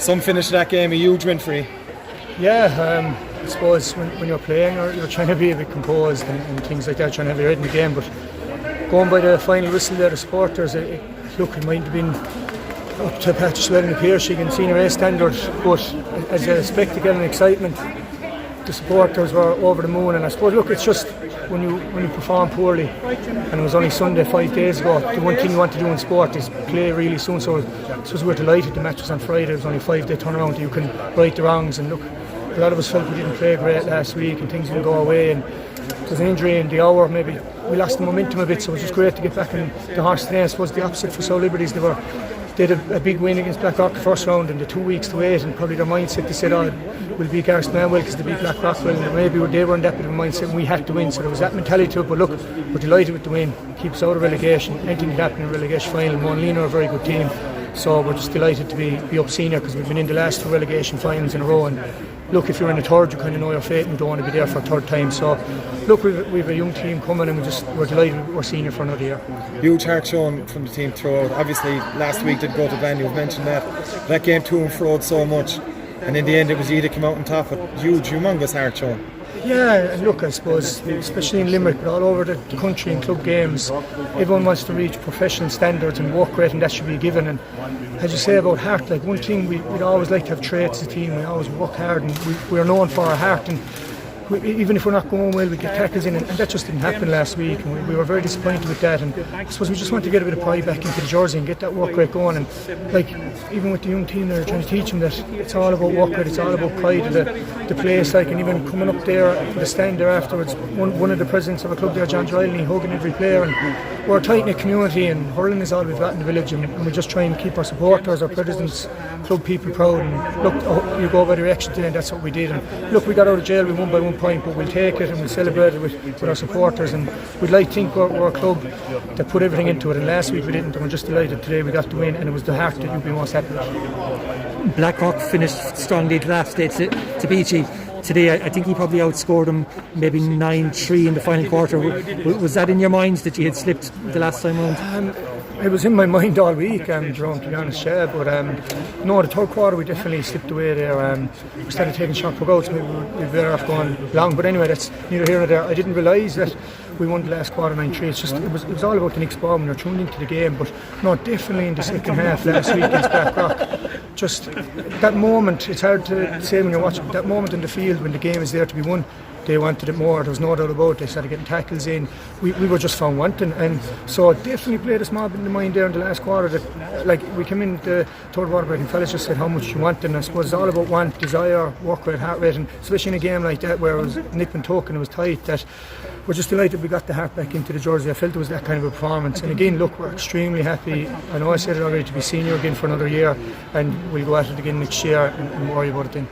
Some finish of that game, a huge win for you. Yeah, I suppose when you're playing, you're trying to be a bit composed and things like that, trying to have your head in the game. But going by the final whistle there, the supporters, look, it might have been up to Patrick Swell and the Piercy and senior A standards, but as a spectacle and excitement, the supporters were over the moon. And I suppose, look, it's just when you perform poorly, and it was only Sunday 5 days ago, the one thing you want to do in sport is play really soon. So we're delighted the match was on Friday. It was only a 5-day turnaround. You can right the wrongs, and look, a lot of us felt we didn't play great last week and things didn't go away, and there's an injury in the hour, maybe we lost the momentum a bit, so it was just great to get back in the horse today. I suppose the opposite for Liberties, they had a big win against Blackrock the first round, and the 2 weeks to wait, and probably their mindset, they said, we'll beat Garryspillane well because they beat Blackrock well, and maybe they were in that bit of a mindset and we had to win, so there was that mentality to it. But look, we're delighted with the win, keeps us out of relegation. Anything can happen in a relegation final. Montlean are a very good team, so we're just delighted to be up senior because we've been in the last 2 relegation finals in a row, and look, if you're in the third, you kind of know your fate and you don't want to be there for a third time. So look, we've a young team coming, and we're delighted we're senior for another year. Huge heart shown from the team throughout. Obviously last week did go to Glen, you've mentioned that game to and froed so much, and in the end it was you that came out on top. But huge, humongous heart shown. Yeah, and look, I suppose, especially in Limerick, but all over the country in club games, everyone wants to reach professional standards and work rate, and that should be given. And as you say about heart, like one thing we'd always like to have traits as a team. We always work hard, and we're known for our heart. And even if we're not going well, we get tackles in, and that just didn't happen last week, and we were very disappointed with that. And I suppose we just want to get a bit of pride back into the jersey and get that work rate going. And like, even with the young team, they're trying to teach them that it's all about work rate, it's all about pride of the place. Like, and even coming up there to the stand there afterwards, one of the presidents of a club there, John Riley, hugging every player. And we're a tight-knit community, and hurling is all we've got in the village, and we just try and keep our supporters, our presidents, club people proud. And look, you go by the reaction today, and that's what we did. And look, we got out of jail, we won by 1 point, but we'll take it and we'll celebrate it with our supporters. And we'd like to think we're a club that put everything into it, and last week we didn't, and we're just delighted today we got to win, and it was the heart that you'd be most happy with. Blackrock finished strongly the last day to beat you. Today, I think he probably outscored him maybe 9-3 in the final quarter. Was that in your mind that you had slipped the last time round? It was in my mind all week, Jerome, to be honest, yeah. But no, the third quarter we definitely slipped away there. We started taking short puck outs, maybe we'd better off going long. But anyway, that's neither here nor there. I didn't realise that we won the last quarter 9-3. It's just it was all about the next ball when you're tuned into the game. But no, definitely in the second half last week against Blackrock, just that moment, it's hard to say when you're watching, but that moment in the field when the game is there to be won, they wanted it more, there was no doubt about it. They started getting tackles in. We were just found wanting, and so definitely played a small bit in the mind there in the last quarter that, like, we came in the third quarter break and fellas just said how much you want, and I suppose it's all about want, desire, work rate, heart rate, and especially in a game like that where it was nip and tuck and it was tight, that we're just delighted we got the heart back into the jersey. I felt it was that kind of a performance, and again, look, we're extremely happy. I know I said it already, to be senior again for another year, and we'll go at it again next year and worry about it then.